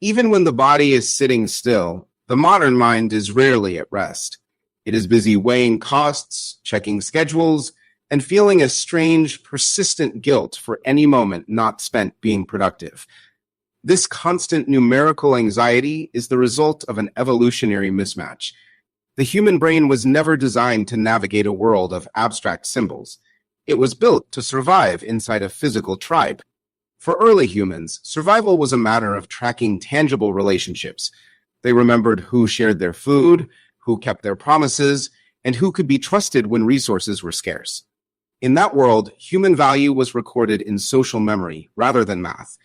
Even when the body is sitting still, the modern mind is rarely at rest. It is busy weighing costs, checking schedules, and feeling a strange, persistent guilt for any moment not spent being productive. This constant numerical anxiety is the result of an evolutionary mismatch. The human brain was never designed to navigate a world of abstract symbols. It was built to survive inside a physical tribe. For early humans, survival was a matter of tracking tangible relationships. They remembered who shared their food, who kept their promises, and who could be trusted when resources were scarce. In that world, human value was recorded in social memory rather than math.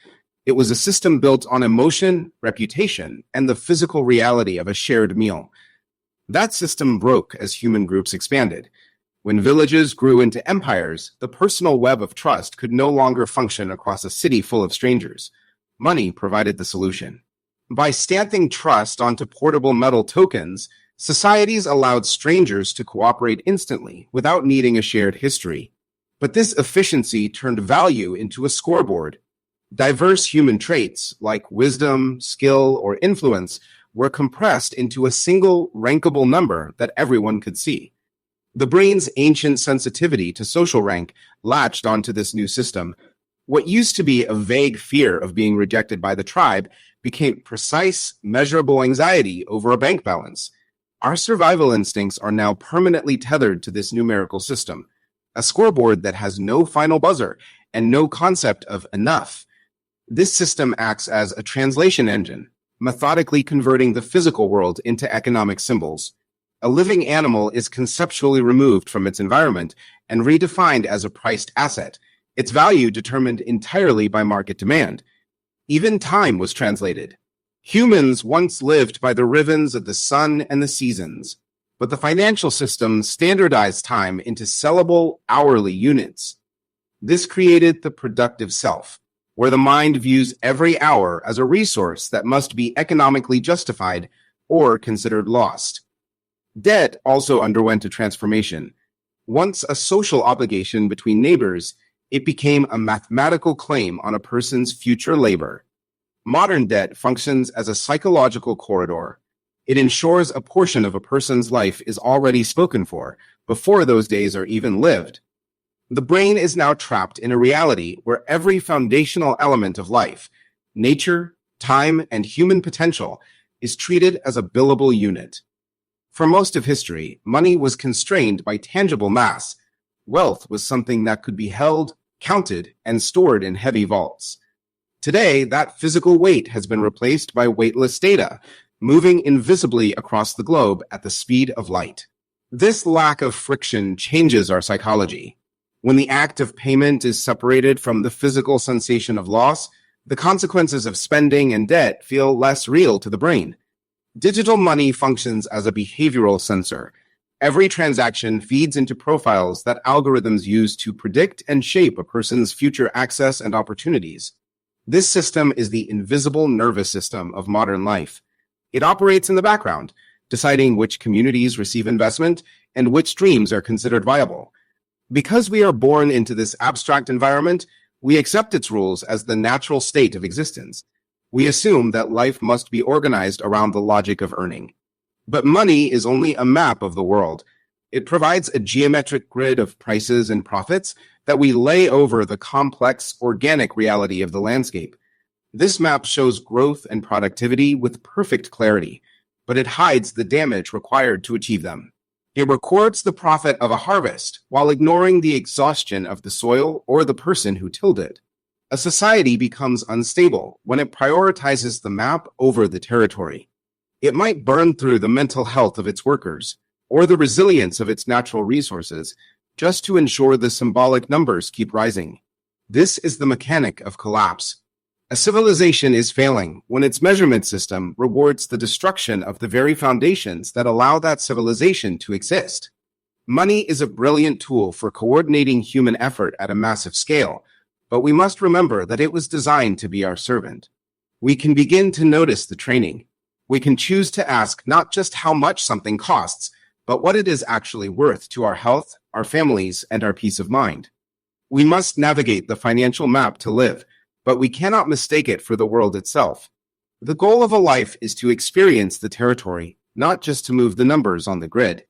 It was a system built on emotion, reputation, and the physical reality of a shared meal. That system broke as human groups expanded. When villages grew into empires, the personal web of trust could no longer function across a city full of strangers. Money provided the solution. By stamping trust onto portable metal tokens, societies allowed strangers to cooperate instantly without needing a shared history. But this efficiency turned value into a scoreboard. Diverse human traits, like wisdom, skill, or influence, were compressed into a single rankable number that everyone could see. The brain's ancient sensitivity to social rank latched onto this new system. What used to be a vague fear of being rejected by the tribe became precise, measurable anxiety over a bank balance. Our survival instincts are now permanently tethered to this numerical system, a scoreboard that has no final buzzer and no concept of enough. This system acts as a translation engine, methodically converting the physical world into economic symbols. A living animal is conceptually removed from its environment and redefined as a priced asset, its value determined entirely by market demand. Even time was translated. Humans once lived by the rhythms of the sun and the seasons, but the financial system standardized time into sellable hourly units. This created the productive self, where the mind views every hour as a resource that must be economically justified or considered lost. Debt also underwent a transformation. Once a social obligation between neighbors, it became a mathematical claim on a person's future labor. Modern debt functions as a psychological corridor. It ensures a portion of a person's life is already spoken for before those days are even lived. The brain is now trapped in a reality where every foundational element of life, nature, time, and human potential, is treated as a billable unit. For most of history, money was constrained by tangible mass. Wealth was something that could be held, counted, and stored in heavy vaults. Today, that physical weight has been replaced by weightless data, moving invisibly across the globe at the speed of light. This lack of friction changes our psychology. When the act of payment is separated from the physical sensation of loss, the consequences of spending and debt feel less real to the brain. Digital money functions as a behavioral sensor. Every transaction feeds into profiles that algorithms use to predict and shape a person's future access and opportunities. This system is the invisible nervous system of modern life. It operates in the background, deciding which communities receive investment and which dreams are considered viable. Because we are born into this abstract environment, we accept its rules as the natural state of existence. We assume that life must be organized around the logic of earning. But money is only a map of the world. It provides a geometric grid of prices and profits that we lay over the complex, organic reality of the landscape. This map shows growth and productivity with perfect clarity, but it hides the damage required to achieve them. It records the profit of a harvest while ignoring the exhaustion of the soil or the person who tilled it. A society becomes unstable when it prioritizes the map over the territory. It might burn through the mental health of its workers or the resilience of its natural resources just to ensure the symbolic numbers keep rising. This is the mechanic of collapse. A civilization is failing when its measurement system rewards the destruction of the very foundations that allow that civilization to exist. Money is a brilliant tool for coordinating human effort at a massive scale, but we must remember that it was designed to be our servant. We can begin to notice the training. We can choose to ask not just how much something costs, but what it is actually worth to our health, our families, and our peace of mind. We must navigate the financial map to live, but we cannot mistake it for the world itself. The goal of a life is to experience the territory, not just to move the numbers on the grid.